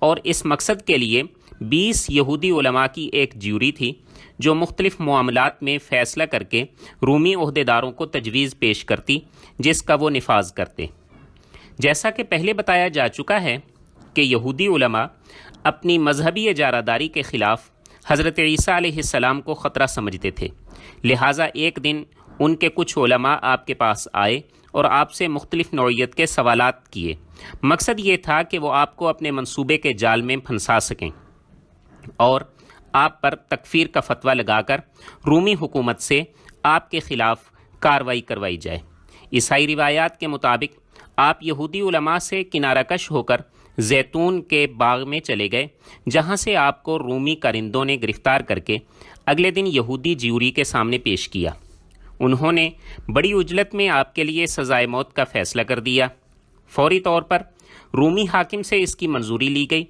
اور اس مقصد کے لیے 20 یہودی علماء کی ایک جیوری تھی جو مختلف معاملات میں فیصلہ کر کے رومی عہدیداروں کو تجویز پیش کرتی جس کا وہ نفاذ کرتے۔ جیسا کہ پہلے بتایا جا چکا ہے کہ یہودی علماء اپنی مذہبی اجارہ داری کے خلاف حضرت عیسیٰ علیہ السلام کو خطرہ سمجھتے تھے، لہٰذا ایک دن ان کے کچھ علماء آپ کے پاس آئے اور آپ سے مختلف نوعیت کے سوالات کیے۔ مقصد یہ تھا کہ وہ آپ کو اپنے منصوبے کے جال میں پھنسا سکیں اور آپ پر تکفیر کا فتویٰ لگا کر رومی حکومت سے آپ کے خلاف کارروائی کروائی جائے۔ عیسائی روایات کے مطابق آپ یہودی علماء سے کنارہ کش ہو کر زیتون کے باغ میں چلے گئے، جہاں سے آپ کو رومی کارندوں نے گرفتار کر کے اگلے دن یہودی جیوری کے سامنے پیش کیا۔ انہوں نے بڑی عجلت میں آپ کے لیے سزائے موت کا فیصلہ کر دیا۔ فوری طور پر رومی حاکم سے اس کی منظوری لی گئی